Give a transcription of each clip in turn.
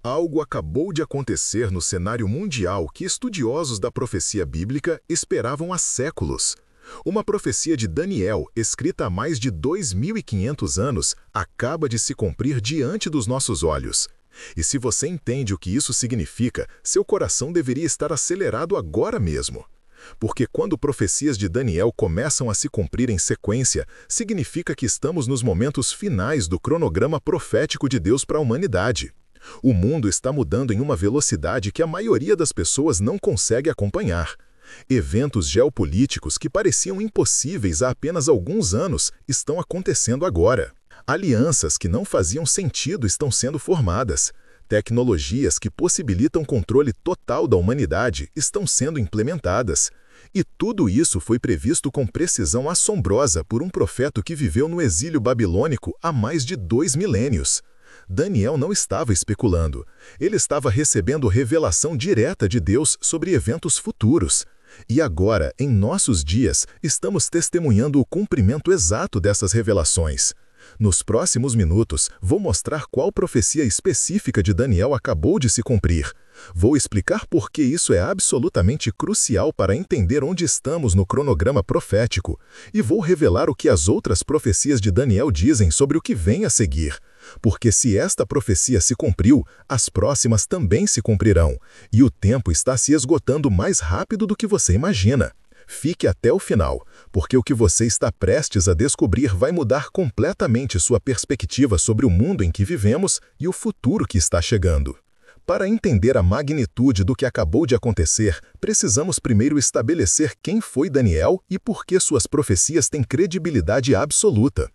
Algo acabou de acontecer no cenário mundial que estudiosos da profecia bíblica esperavam há séculos. Uma profecia de Daniel, escrita há mais de 2.500 anos, acaba de se cumprir diante dos nossos olhos. E se você entende o que isso significa, seu coração deveria estar acelerado agora mesmo. Porque quando profecias de Daniel começam a se cumprir em sequência, significa que estamos nos momentos finais do cronograma profético de Deus para a humanidade. O mundo está mudando em uma velocidade que a maioria das pessoas não consegue acompanhar. Eventos geopolíticos que pareciam impossíveis há apenas alguns anos estão acontecendo agora. Alianças que não faziam sentido estão sendo formadas. Tecnologias que possibilitam controle total da humanidade estão sendo implementadas. E tudo isso foi previsto com precisão assombrosa por um profeta que viveu no exílio babilônico há mais de 2 milênios. Daniel não estava especulando. Ele estava recebendo revelação direta de Deus sobre eventos futuros. E agora, em nossos dias, estamos testemunhando o cumprimento exato dessas revelações. Nos próximos minutos, vou mostrar qual profecia específica de Daniel acabou de se cumprir. Vou explicar por que isso é absolutamente crucial para entender onde estamos no cronograma profético. E vou revelar o que as outras profecias de Daniel dizem sobre o que vem a seguir. Porque se esta profecia se cumpriu, as próximas também se cumprirão. E o tempo está se esgotando mais rápido do que você imagina. Fique até o final, porque o que você está prestes a descobrir vai mudar completamente sua perspectiva sobre o mundo em que vivemos e o futuro que está chegando. Para entender a magnitude do que acabou de acontecer, precisamos primeiro estabelecer quem foi Daniel e por que suas profecias têm credibilidade absoluta.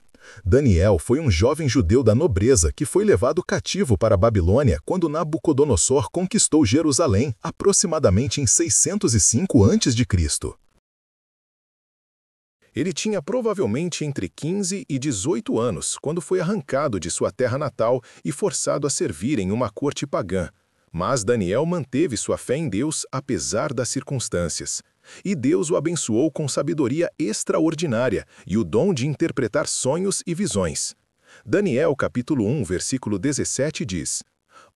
Daniel foi um jovem judeu da nobreza que foi levado cativo para a Babilônia quando Nabucodonosor conquistou Jerusalém, aproximadamente em 605 a.C. Ele tinha provavelmente entre 15 e 18 anos quando foi arrancado de sua terra natal e forçado a servir em uma corte pagã. Mas Daniel manteve sua fé em Deus apesar das circunstâncias. E Deus o abençoou com sabedoria extraordinária e o dom de interpretar sonhos e visões. Daniel capítulo 1, versículo 17 diz: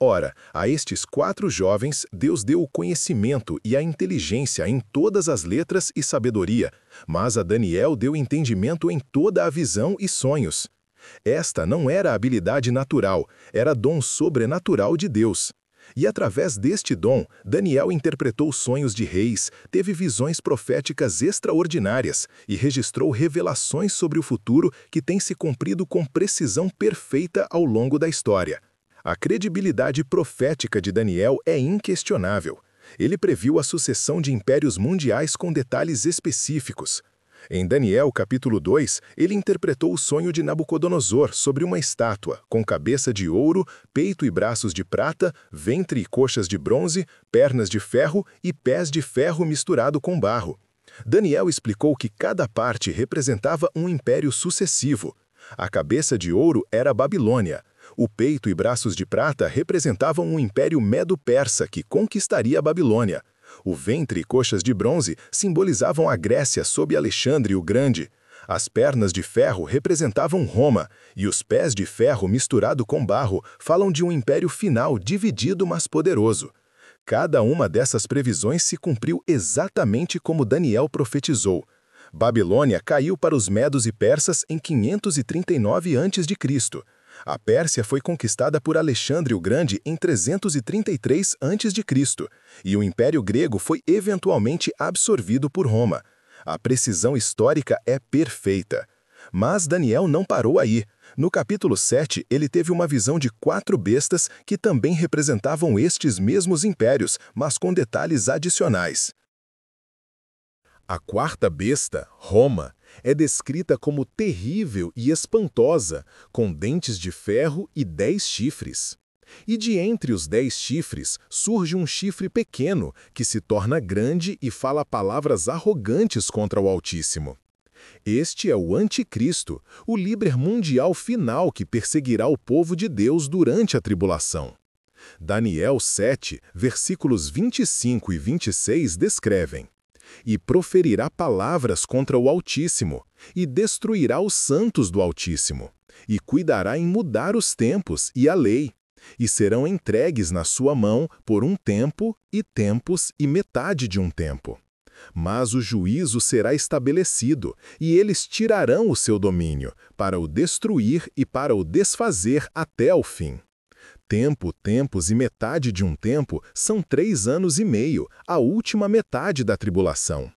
Ora, a estes 4 jovens Deus deu o conhecimento e a inteligência em todas as letras e sabedoria, mas a Daniel deu entendimento em toda a visão e sonhos. Esta não era habilidade natural, era dom sobrenatural de Deus. E através deste dom, Daniel interpretou sonhos de reis, teve visões proféticas extraordinárias e registrou revelações sobre o futuro que têm se cumprido com precisão perfeita ao longo da história. A credibilidade profética de Daniel é inquestionável. Ele previu a sucessão de impérios mundiais com detalhes específicos. Em Daniel capítulo 2, ele interpretou o sonho de Nabucodonosor sobre uma estátua, com cabeça de ouro, peito e braços de prata, ventre e coxas de bronze, pernas de ferro e pés de ferro misturado com barro. Daniel explicou que cada parte representava um império sucessivo. A cabeça de ouro era a Babilônia. O peito e braços de prata representavam um império medo-persa que conquistaria a Babilônia. O ventre e coxas de bronze simbolizavam a Grécia sob Alexandre o Grande. As pernas de ferro representavam Roma, e os pés de ferro misturado com barro falam de um império final dividido mas poderoso. Cada uma dessas previsões se cumpriu exatamente como Daniel profetizou. Babilônia caiu para os medos e persas em 539 a.C. A Pérsia foi conquistada por Alexandre o Grande em 333 a.C., e o Império Grego foi eventualmente absorvido por Roma. A precisão histórica é perfeita. Mas Daniel não parou aí. No capítulo 7, ele teve uma visão de 4 bestas que também representavam estes mesmos impérios, mas com detalhes adicionais. A quarta besta, Roma, é descrita como terrível e espantosa, com dentes de ferro e 10 chifres. E de entre os 10 chifres surge um chifre pequeno, que se torna grande e fala palavras arrogantes contra o Altíssimo. Este é o Anticristo, o líder mundial final que perseguirá o povo de Deus durante a tribulação. Daniel 7, versículos 25 e 26 descrevem: E proferirá palavras contra o Altíssimo, e destruirá os santos do Altíssimo, e cuidará em mudar os tempos e a lei, e serão entregues na sua mão por um tempo, e tempos, e metade de um tempo. Mas o juízo será estabelecido, e eles tirarão o seu domínio, para o destruir e para o desfazer até o fim. Tempo, tempos e metade de um tempo são 3 anos e meio, a última metade da tribulação.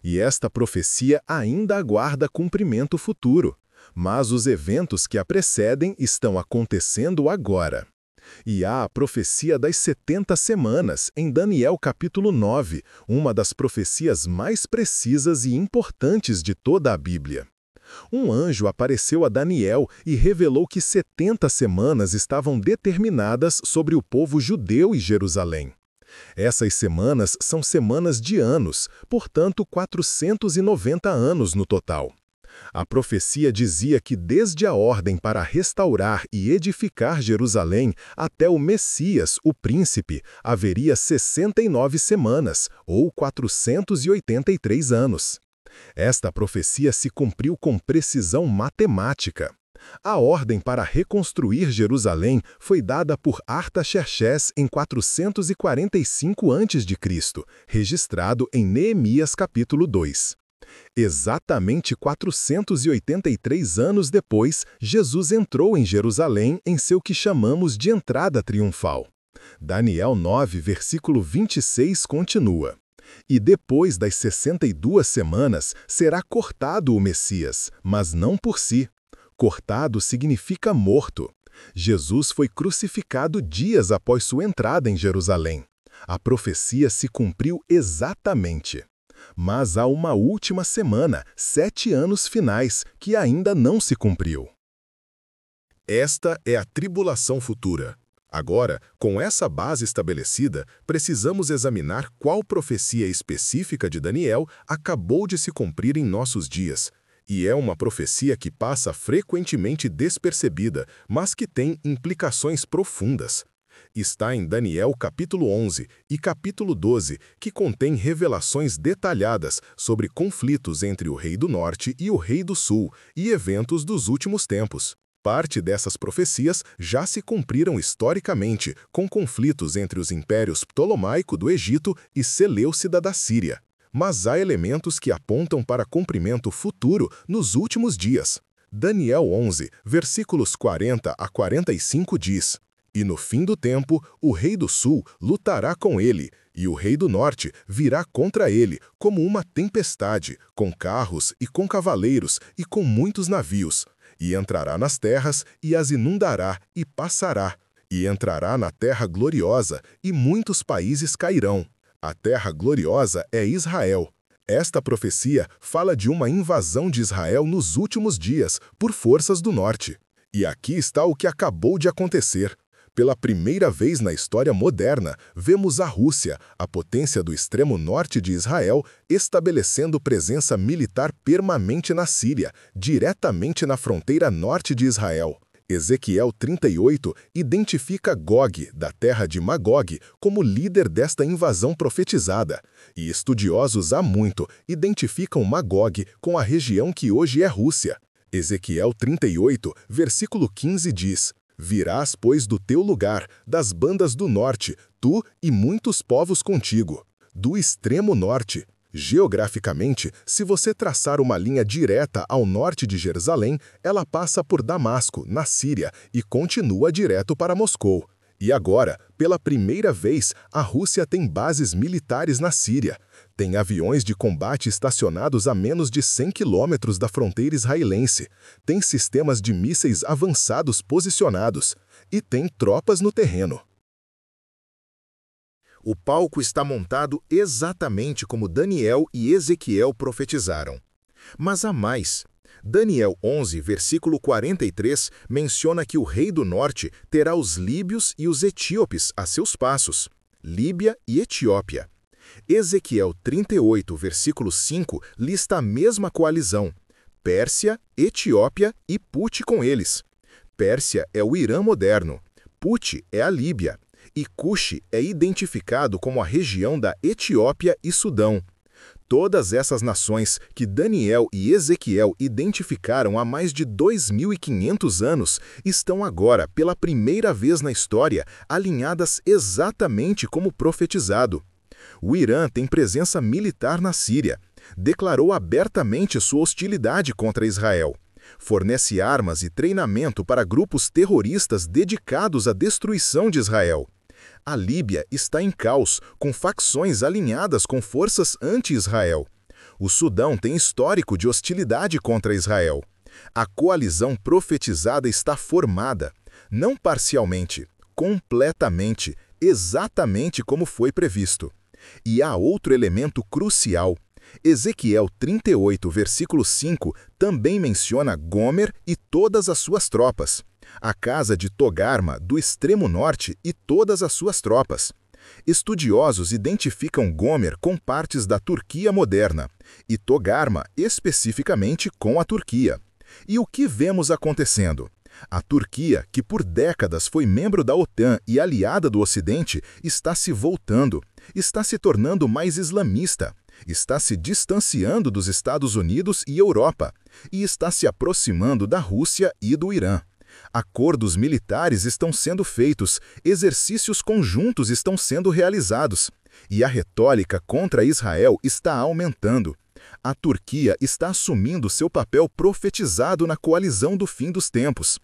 E esta profecia ainda aguarda cumprimento futuro, mas os eventos que a precedem estão acontecendo agora. E há a profecia das 70 semanas, em Daniel capítulo 9, uma das profecias mais precisas e importantes de toda a Bíblia. Um anjo apareceu a Daniel e revelou que 70 semanas estavam determinadas sobre o povo judeu e Jerusalém. Essas semanas são semanas de anos, portanto 490 anos no total. A profecia dizia que desde a ordem para restaurar e edificar Jerusalém até o Messias, o príncipe, haveria 69 semanas, ou 483 anos. Esta profecia se cumpriu com precisão matemática. A ordem para reconstruir Jerusalém foi dada por Artaxerxes em 445 a.C., registrado em Neemias capítulo 2. Exatamente 483 anos depois, Jesus entrou em Jerusalém em seu que chamamos de entrada triunfal. Daniel 9, versículo 26 continua: E depois das 62 semanas será cortado o Messias, mas não por si. Cortado significa morto. Jesus foi crucificado dias após sua entrada em Jerusalém. A profecia se cumpriu exatamente. Mas há uma última semana, 7 anos finais, que ainda não se cumpriu. Esta é a tribulação futura. Agora, com essa base estabelecida, precisamos examinar qual profecia específica de Daniel acabou de se cumprir em nossos dias. E é uma profecia que passa frequentemente despercebida, mas que tem implicações profundas. Está em Daniel capítulo 11 e capítulo 12, que contém revelações detalhadas sobre conflitos entre o rei do norte e o rei do sul e eventos dos últimos tempos. Parte dessas profecias já se cumpriram historicamente, com conflitos entre os impérios Ptolomaico do Egito e Seleucida da Síria. Mas há elementos que apontam para cumprimento futuro nos últimos dias. Daniel 11, versículos 40 a 45 diz: E no fim do tempo, o rei do sul lutará com ele, e o rei do norte virá contra ele, como uma tempestade, com carros e com cavaleiros e com muitos navios. E entrará nas terras, e as inundará, e passará. E entrará na terra gloriosa, e muitos países cairão. A terra gloriosa é Israel. Esta profecia fala de uma invasão de Israel nos últimos dias, por forças do norte. E aqui está o que acabou de acontecer. Pela primeira vez na história moderna, vemos a Rússia, a potência do extremo norte de Israel, estabelecendo presença militar permanente na Síria, diretamente na fronteira norte de Israel. Ezequiel 38 identifica Gog, da terra de Magog, como líder desta invasão profetizada. E estudiosos há muito identificam Magog com a região que hoje é Rússia. Ezequiel 38, versículo 15 diz: Virás, pois, do teu lugar, das bandas do norte, tu e muitos povos contigo. Do extremo norte. Geograficamente, se você traçar uma linha direta ao norte de Jerusalém, ela passa por Damasco, na Síria, e continua direto para Moscou. E agora, pela primeira vez, a Rússia tem bases militares na Síria. Tem aviões de combate estacionados a menos de 100 quilômetros da fronteira israelense. Tem sistemas de mísseis avançados posicionados. E tem tropas no terreno. O palco está montado exatamente como Daniel e Ezequiel profetizaram. Mas há mais. Daniel 11, versículo 43, menciona que o rei do norte terá os líbios e os etíopes a seus passos. Líbia e Etiópia. Ezequiel 38, versículo 5, lista a mesma coalizão. Pérsia, Etiópia e Pute com eles. Pérsia é o Irã moderno. Pute é a Líbia. E Cuxi é identificado como a região da Etiópia e Sudão. Todas essas nações que Daniel e Ezequiel identificaram há mais de 2.500 anos estão agora, pela primeira vez na história, alinhadas exatamente como profetizado. O Irã tem presença militar na Síria, declarou abertamente sua hostilidade contra Israel, fornece armas e treinamento para grupos terroristas dedicados à destruição de Israel. A Líbia está em caos, com facções alinhadas com forças anti-Israel. O Sudão tem histórico de hostilidade contra Israel. A coalizão profetizada está formada, não parcialmente, completamente, exatamente como foi previsto. E há outro elemento crucial. Ezequiel 38, versículo 5, também menciona Gomer e todas as suas tropas, a casa de Togarma, do extremo norte, e todas as suas tropas. Estudiosos identificam Gomer com partes da Turquia moderna, e Togarma especificamente com a Turquia. E o que vemos acontecendo? A Turquia, que por décadas foi membro da OTAN e aliada do Ocidente, está se voltando, está se tornando mais islamista, está se distanciando dos Estados Unidos e Europa, e está se aproximando da Rússia e do Irã. Acordos militares estão sendo feitos, exercícios conjuntos estão sendo realizados, e a retórica contra Israel está aumentando. A Turquia está assumindo seu papel profetizado na coalizão do fim dos tempos.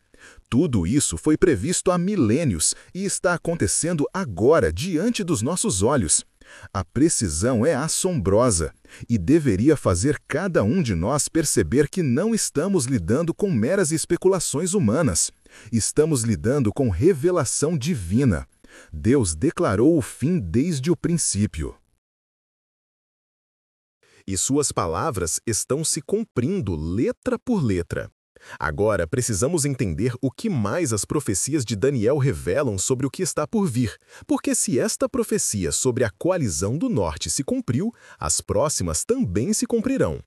Tudo isso foi previsto há milênios e está acontecendo agora diante dos nossos olhos. A precisão é assombrosa e deveria fazer cada um de nós perceber que não estamos lidando com meras especulações humanas. Estamos lidando com revelação divina. Deus declarou o fim desde o princípio. E suas palavras estão se cumprindo letra por letra. Agora precisamos entender o que mais as profecias de Daniel revelam sobre o que está por vir, porque se esta profecia sobre a coalizão do norte se cumpriu, as próximas também se cumprirão.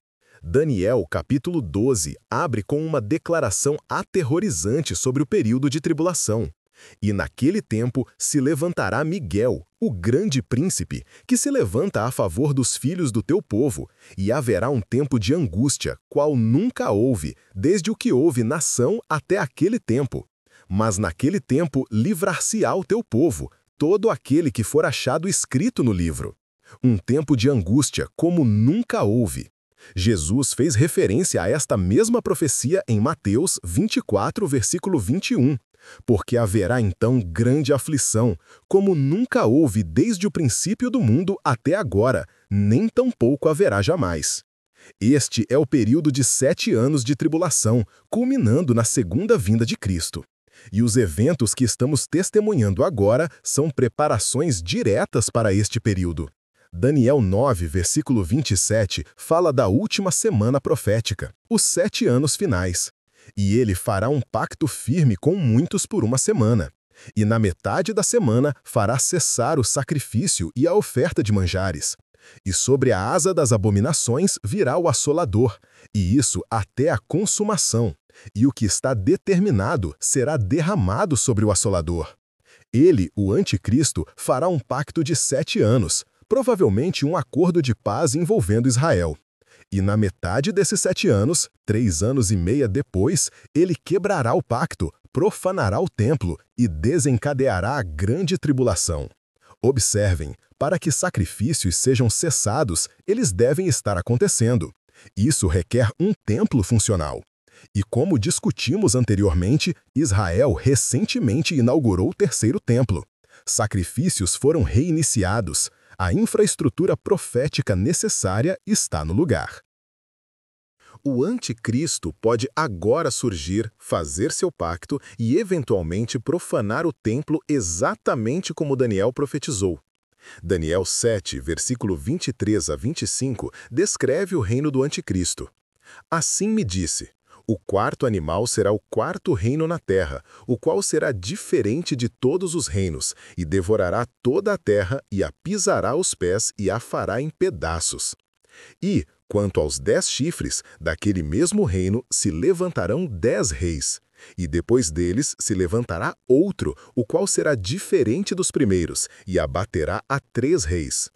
Daniel, capítulo 12, abre com uma declaração aterrorizante sobre o período de tribulação. E naquele tempo se levantará Miguel, o grande príncipe, que se levanta a favor dos filhos do teu povo, e haverá um tempo de angústia, qual nunca houve, desde o que houve nação até aquele tempo. Mas naquele tempo livrar-se-á o teu povo, todo aquele que for achado escrito no livro. Um tempo de angústia, como nunca houve. Jesus fez referência a esta mesma profecia em Mateus 24, versículo 21. Porque haverá então grande aflição, como nunca houve desde o princípio do mundo até agora, nem tampouco haverá jamais. Este é o período de 7 anos de tribulação, culminando na segunda vinda de Cristo. E os eventos que estamos testemunhando agora são preparações diretas para este período. Daniel 9, versículo 27, fala da última semana profética, os 7 anos finais. E ele fará um pacto firme com muitos por uma semana. E na metade da semana fará cessar o sacrifício e a oferta de manjares. E sobre a asa das abominações virá o assolador, e isso até a consumação. E o que está determinado será derramado sobre o assolador. Ele, o anticristo, fará um pacto de 7 anos, provavelmente um acordo de paz envolvendo Israel. E na metade desses 7 anos, 3 anos e meio depois, ele quebrará o pacto, profanará o templo e desencadeará a grande tribulação. Observem, para que sacrifícios sejam cessados, eles devem estar acontecendo. Isso requer um templo funcional. E como discutimos anteriormente, Israel recentemente inaugurou o 3º templo. Sacrifícios foram reiniciados. A infraestrutura profética necessária está no lugar. O anticristo pode agora surgir, fazer seu pacto e eventualmente profanar o templo exatamente como Daniel profetizou. Daniel 7, versículo 23 a 25, descreve o reino do anticristo. Assim me disse: o 4º animal será o 4º reino na terra, o qual será diferente de todos os reinos, e devorará toda a terra, e a pisará aos pés, e a fará em pedaços. E, quanto aos 10 chifres, daquele mesmo reino se levantarão 10 reis. E depois deles se levantará outro, o qual será diferente dos primeiros, e abaterá a 3 reis.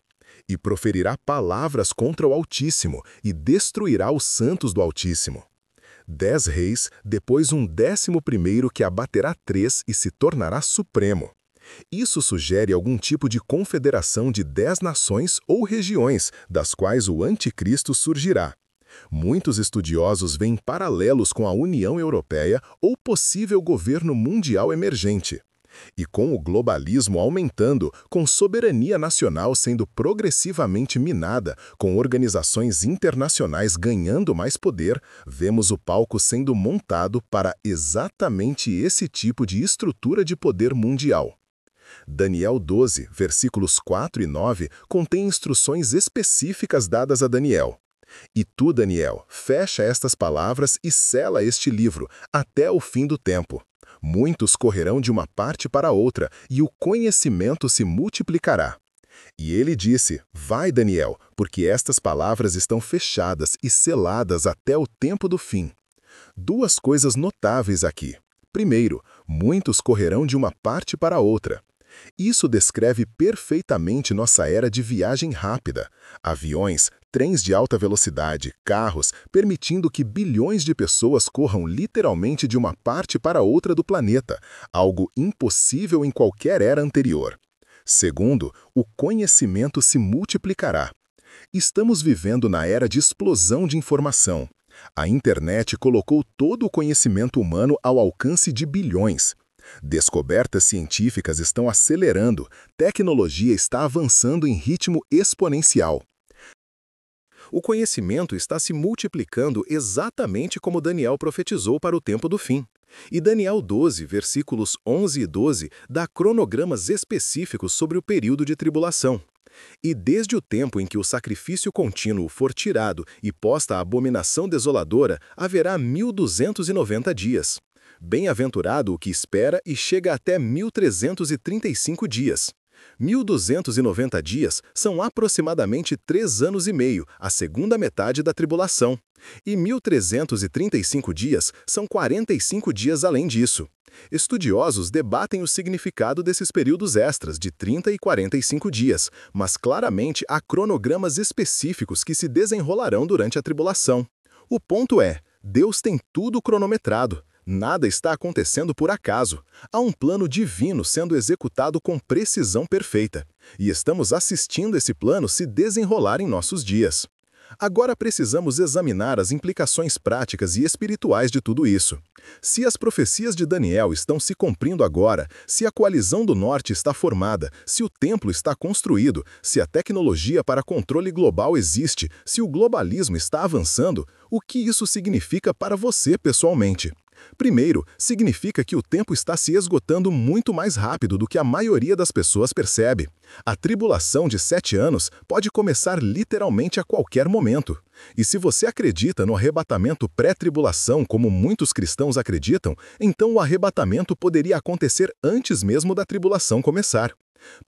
e proferirá palavras contra o Altíssimo, e destruirá os santos do Altíssimo. 10 reis, depois um 11º que abaterá 3 e se tornará supremo. Isso sugere algum tipo de confederação de 10 nações ou regiões, das quais o anticristo surgirá. Muitos estudiosos veem paralelos com a União Europeia ou possível governo mundial emergente. E com o globalismo aumentando, com soberania nacional sendo progressivamente minada, com organizações internacionais ganhando mais poder, vemos o palco sendo montado para exatamente esse tipo de estrutura de poder mundial. Daniel 12, versículos 4 e 9, contém instruções específicas dadas a Daniel. E tu, Daniel, fecha estas palavras e sela este livro, até o fim do tempo. Muitos correrão de uma parte para outra, e o conhecimento se multiplicará. E ele disse, vai, Daniel, porque estas palavras estão fechadas e seladas até o tempo do fim. 2 coisas notáveis aqui. Primeiro, muitos correrão de uma parte para outra. Isso descreve perfeitamente nossa era de viagem rápida. Aviões, trens de alta velocidade, carros, permitindo que bilhões de pessoas corram literalmente de uma parte para outra do planeta, algo impossível em qualquer era anterior. Segundo, o conhecimento se multiplicará. Estamos vivendo na era de explosão de informação. A internet colocou todo o conhecimento humano ao alcance de bilhões. Descobertas científicas estão acelerando, tecnologia está avançando em ritmo exponencial. O conhecimento está se multiplicando exatamente como Daniel profetizou para o tempo do fim. E Daniel 12, versículos 11 e 12, dá cronogramas específicos sobre o período de tribulação. E desde o tempo em que o sacrifício contínuo for tirado e posta a abominação desoladora, haverá 1290 dias. Bem-aventurado o que espera e chega até 1335 dias. 1290 dias são aproximadamente 3 anos e meio, a segunda metade da tribulação. E 1335 dias são 45 dias além disso. Estudiosos debatem o significado desses períodos extras de 30 e 45 dias, mas claramente há cronogramas específicos que se desenrolarão durante a tribulação. O ponto é, Deus tem tudo cronometrado. Nada está acontecendo por acaso. Há um plano divino sendo executado com precisão perfeita. E estamos assistindo esse plano se desenrolar em nossos dias. Agora precisamos examinar as implicações práticas e espirituais de tudo isso. Se as profecias de Daniel estão se cumprindo agora, se a coalizão do norte está formada, se o templo está construído, se a tecnologia para controle global existe, se o globalismo está avançando, o que isso significa para você pessoalmente? Primeiro, significa que o tempo está se esgotando muito mais rápido do que a maioria das pessoas percebe. A tribulação de 7 anos pode começar literalmente a qualquer momento. E se você acredita no arrebatamento pré-tribulação como muitos cristãos acreditam, então o arrebatamento poderia acontecer antes mesmo da tribulação começar.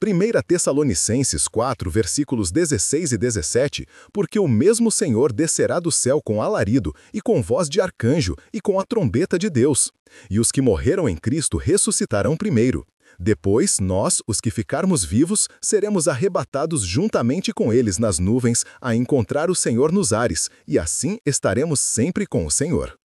1 Tessalonicenses 4, versículos 16 e 17, porque o mesmo Senhor descerá do céu com alarido, e com voz de arcanjo, e com a trombeta de Deus. E os que morreram em Cristo ressuscitarão primeiro. Depois, nós, os que ficarmos vivos, seremos arrebatados juntamente com eles nas nuvens, a encontrar o Senhor nos ares, e assim estaremos sempre com o Senhor.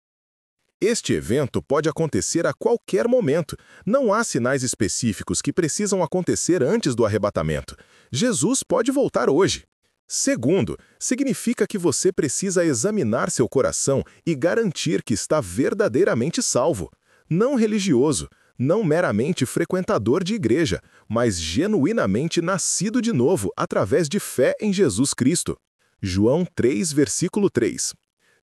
Este evento pode acontecer a qualquer momento. Não há sinais específicos que precisam acontecer antes do arrebatamento. Jesus pode voltar hoje. Segundo, significa que você precisa examinar seu coração e garantir que está verdadeiramente salvo. Não religioso, não meramente frequentador de igreja, mas genuinamente nascido de novo através de fé em Jesus Cristo. João 3, versículo 3.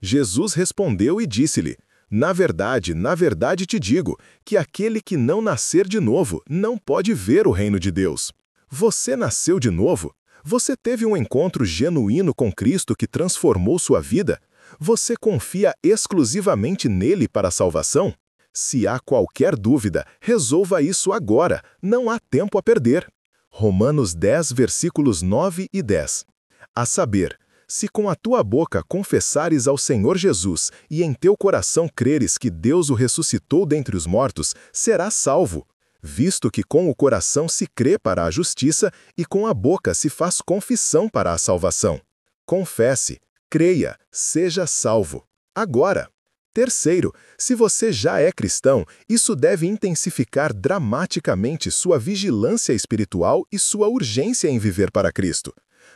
Jesus respondeu e disse-lhe: na verdade te digo, que aquele que não nascer de novo não pode ver o reino de Deus. Você nasceu de novo? Você teve um encontro genuíno com Cristo que transformou sua vida? Você confia exclusivamente nele para a salvação? Se há qualquer dúvida, resolva isso agora, não há tempo a perder. Romanos 10, versículos 9 e 10. A saber, se com a tua boca confessares ao Senhor Jesus e em teu coração creres que Deus o ressuscitou dentre os mortos, serás salvo. visto que com o coração se crê para a justiça e com a boca se faz confissão para a salvação. Confesse, creia, seja salvo. Agora. Terceiro, se você já é cristão, isso deve intensificar dramaticamente sua vigilância espiritual e sua urgência em viver para Cristo.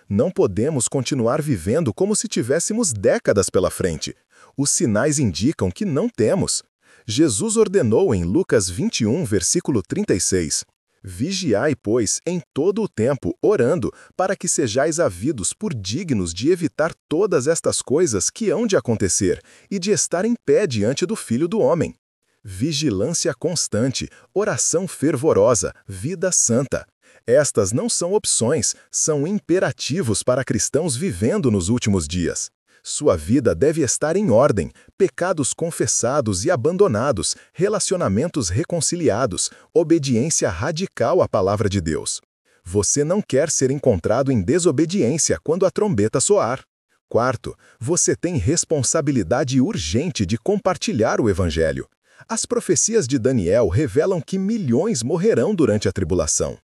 Não podemos continuar vivendo como se tivéssemos décadas pela frente. Os sinais indicam que não temos. Jesus ordenou em Lucas 21, versículo 36, Vigiai, pois, em todo o tempo, orando, para que sejais havidos por dignos de evitar todas estas coisas que hão de acontecer, e de estar em pé diante do Filho do Homem. Vigilância constante, oração fervorosa, vida santa. Estas não são opções, são imperativos para cristãos vivendo nos últimos dias. Sua vida deve estar em ordem, pecados confessados e abandonados, relacionamentos reconciliados, obediência radical à palavra de Deus. Você não quer ser encontrado em desobediência quando a trombeta soar. Quarto, você tem responsabilidade urgente de compartilhar o Evangelho. As profecias de Daniel revelam que milhões morrerão durante a tribulação.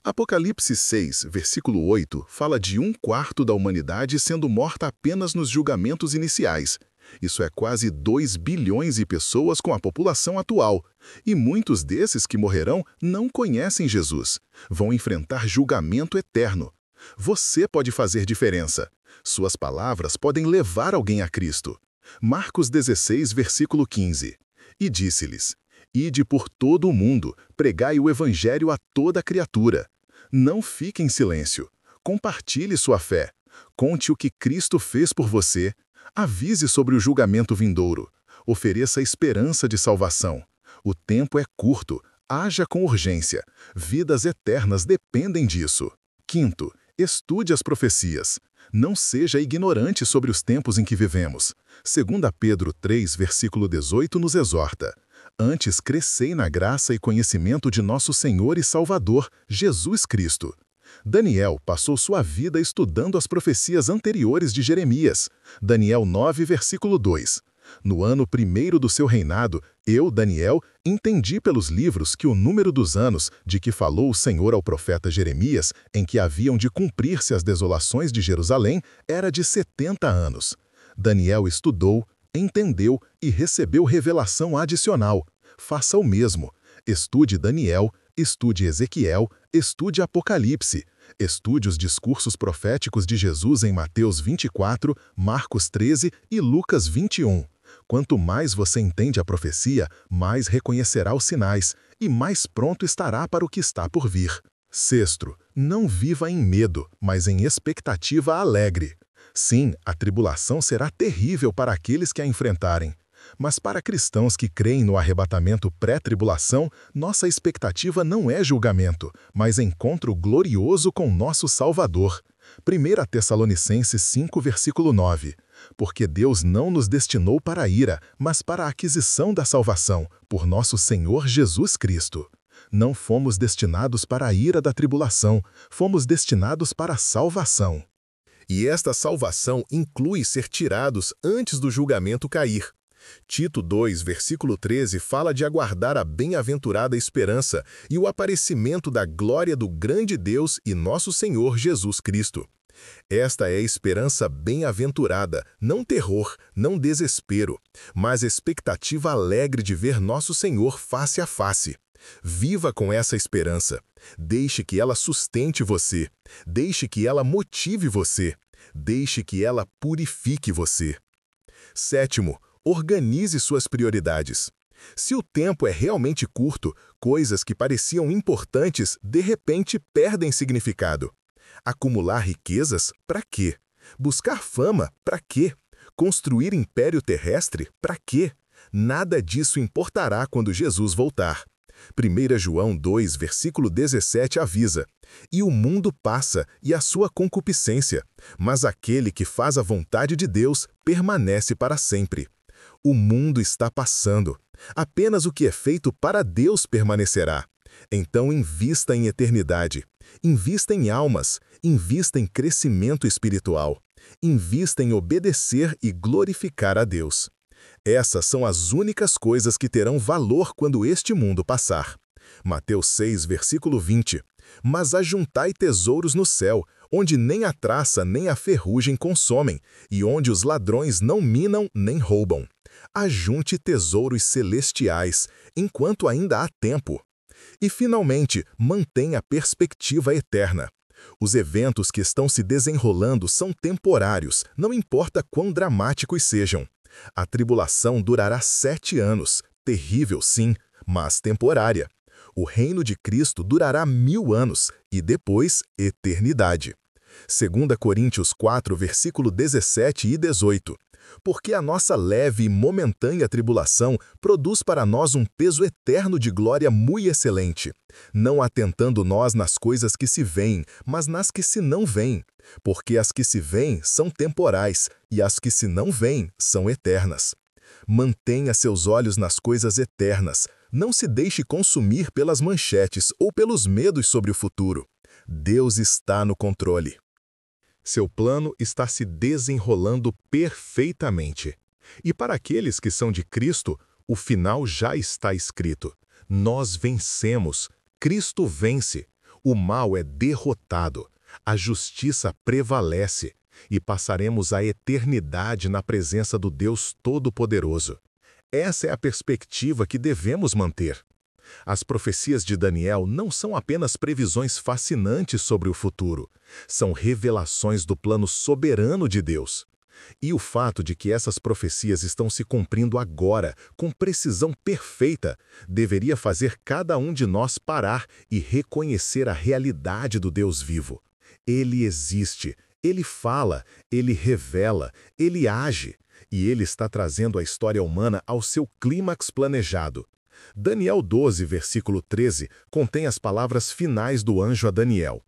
Apocalipse 6, versículo 8, fala de 1/4 da humanidade sendo morta apenas nos julgamentos iniciais. Isso é quase 2 bilhões de pessoas com a população atual. E muitos desses que morrerão não conhecem Jesus. Vão enfrentar julgamento eterno. Você pode fazer diferença. Suas palavras podem levar alguém a Cristo. Marcos 16, versículo 15. E disse-lhes: Ide por todo o mundo, pregai o evangelho a toda criatura. Não fique em silêncio. Compartilhe sua fé. Conte o que Cristo fez por você. Avise sobre o julgamento vindouro. Ofereça esperança de salvação. O tempo é curto. Haja com urgência. Vidas eternas dependem disso. Quinto, estude as profecias. Não seja ignorante sobre os tempos em que vivemos. 2 Pedro 3, versículo 18 nos exorta: Antes crescei na graça e conhecimento de nosso Senhor e Salvador, Jesus Cristo. Daniel passou sua vida estudando as profecias anteriores de Jeremias. Daniel 9, versículo 2. No ano primeiro do seu reinado, eu, Daniel, entendi pelos livros que o número dos anos de que falou o Senhor ao profeta Jeremias, em que haviam de cumprir-se as desolações de Jerusalém, era de 70 anos. Daniel estudou, entendeu e recebeu revelação adicional. Faça o mesmo. Estude Daniel, estude Ezequiel, estude Apocalipse. Estude os discursos proféticos de Jesus em Mateus 24, Marcos 13 e Lucas 21. Quanto mais você entende a profecia, mais reconhecerá os sinais e mais pronto estará para o que está por vir. Sexto, não viva em medo, mas em expectativa alegre. Sim, a tribulação será terrível para aqueles que a enfrentarem. Mas para cristãos que creem no arrebatamento pré-tribulação, nossa expectativa não é julgamento, mas encontro glorioso com nosso Salvador. 1 Tessalonicenses 5, versículo 9. Porque Deus não nos destinou para a ira, mas para a aquisição da salvação, por nosso Senhor Jesus Cristo. Não fomos destinados para a ira da tribulação, fomos destinados para a salvação. E esta salvação inclui ser tirados antes do julgamento cair. Tito 2, versículo 13, fala de aguardar a bem-aventurada esperança e o aparecimento da glória do grande Deus e nosso Senhor Jesus Cristo. Esta é a esperança bem-aventurada, não terror, não desespero, mas expectativa alegre de ver nosso Senhor face a face. Viva com essa esperança. Deixe que ela sustente você. Deixe que ela motive você. Deixe que ela purifique você. Sétimo, organize suas prioridades. Se o tempo é realmente curto, coisas que pareciam importantes, de repente perdem significado. Acumular riquezas? Para quê? Buscar fama? Para quê? Construir império terrestre? Para quê? Nada disso importará quando Jesus voltar. 1 João 2, versículo 17 avisa: E o mundo passa e a sua concupiscência, mas aquele que faz a vontade de Deus permanece para sempre. O mundo está passando. Apenas o que é feito para Deus permanecerá. Então invista em eternidade. Invista em almas. Invista em crescimento espiritual. Invista em obedecer e glorificar a Deus. Essas são as únicas coisas que terão valor quando este mundo passar. Mateus 6, versículo 20. Mas ajuntai tesouros no céu, onde nem a traça nem a ferrugem consomem, e onde os ladrões não minam nem roubam. Ajunte tesouros celestiais, enquanto ainda há tempo. E, finalmente, mantenha a perspectiva eterna. Os eventos que estão se desenrolando são temporários, não importa quão dramáticos sejam. A tribulação durará 7 anos, terrível sim, mas temporária. O reino de Cristo durará 1000 anos e depois, eternidade. 2 Coríntios 4, versículo 17 e 18. Porque a nossa leve e momentânea tribulação produz para nós um peso eterno de glória muito excelente, não atentando nós nas coisas que se veem, mas nas que se não veem, porque as que se veem são temporais, e as que se não veem são eternas. Mantenha seus olhos nas coisas eternas, não se deixe consumir pelas manchetes ou pelos medos sobre o futuro. Deus está no controle. Seu plano está se desenrolando perfeitamente. E para aqueles que são de Cristo, o final já está escrito. Nós vencemos, Cristo vence, o mal é derrotado, a justiça prevalece, e passaremos a eternidade na presença do Deus Todo-Poderoso. Essa é a perspectiva que devemos manter. As profecias de Daniel não são apenas previsões fascinantes sobre o futuro, são revelações do plano soberano de Deus. E o fato de que essas profecias estão se cumprindo agora, com precisão perfeita, deveria fazer cada um de nós parar e reconhecer a realidade do Deus vivo. Ele existe, ele fala, ele revela, ele age, e ele está trazendo a história humana ao seu clímax planejado. Daniel 12, versículo 13, contém as palavras finais do anjo a Daniel.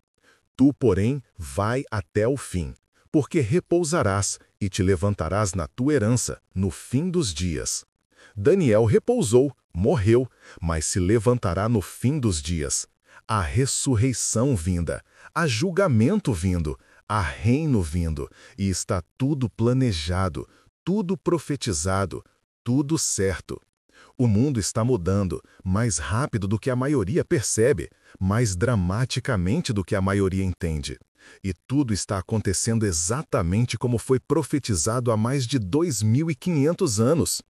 Tu, porém, vai até o fim, porque repousarás e te levantarás na tua herança, no fim dos dias. Daniel repousou, morreu, mas se levantará no fim dos dias. Há ressurreição vinda, há julgamento vindo, há reino vindo, e está tudo planejado, tudo profetizado, tudo certo. O mundo está mudando mais rápido do que a maioria percebe, mais dramaticamente do que a maioria entende. E tudo está acontecendo exatamente como foi profetizado há mais de 2500 anos.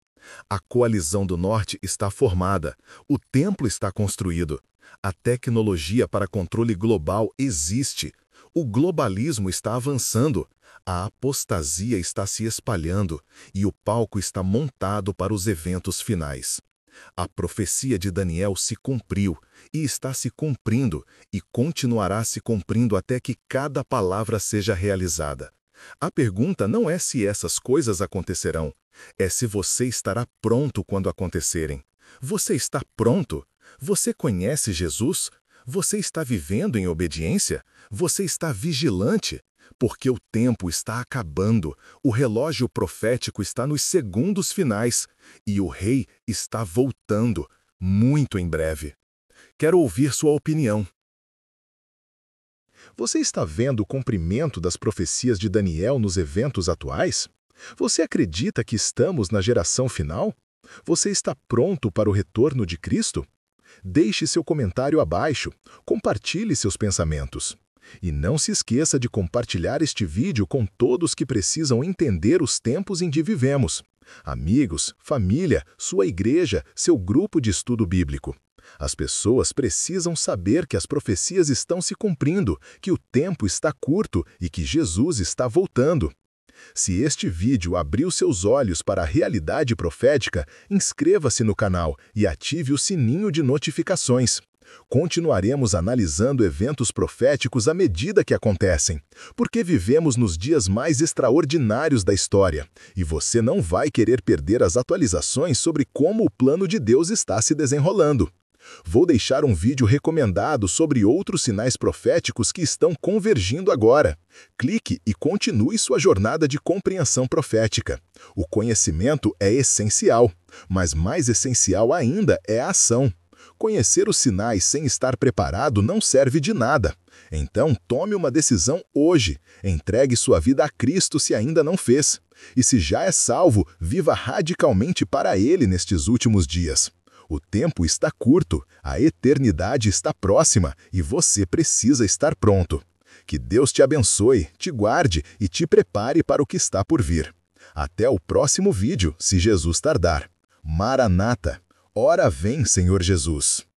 A coalizão do norte está formada, o templo está construído, a tecnologia para controle global existe, o globalismo está avançando, a apostasia está se espalhando e o palco está montado para os eventos finais. A profecia de Daniel se cumpriu e está se cumprindo e continuará se cumprindo até que cada palavra seja realizada. A pergunta não é se essas coisas acontecerão, é se você estará pronto quando acontecerem. Você está pronto? Você conhece Jesus? Você está vivendo em obediência? Você está vigilante? Porque o tempo está acabando, o relógio profético está nos segundos finais e o rei está voltando, muito em breve. Quero ouvir sua opinião. Você está vendo o cumprimento das profecias de Daniel nos eventos atuais? Você acredita que estamos na geração final? Você está pronto para o retorno de Cristo? Deixe seu comentário abaixo, compartilhe seus pensamentos. E não se esqueça de compartilhar este vídeo com todos que precisam entender os tempos em que vivemos. Amigos, família, sua igreja, seu grupo de estudo bíblico. As pessoas precisam saber que as profecias estão se cumprindo, que o tempo está curto e que Jesus está voltando. Se este vídeo abriu seus olhos para a realidade profética, inscreva-se no canal e ative o sininho de notificações. Continuaremos analisando eventos proféticos à medida que acontecem, porque vivemos nos dias mais extraordinários da história, e você não vai querer perder as atualizações sobre como o plano de Deus está se desenrolando. Vou deixar um vídeo recomendado sobre outros sinais proféticos que estão convergindo agora. Clique e continue sua jornada de compreensão profética. O conhecimento é essencial, mas mais essencial ainda é a ação. Conhecer os sinais sem estar preparado não serve de nada. Então, tome uma decisão hoje. Entregue sua vida a Cristo se ainda não fez. E se já é salvo, viva radicalmente para Ele nestes últimos dias. O tempo está curto, a eternidade está próxima e você precisa estar pronto. Que Deus te abençoe, te guarde e te prepare para o que está por vir. Até o próximo vídeo, se Jesus tardar. Maranata! Ora vem, Senhor Jesus!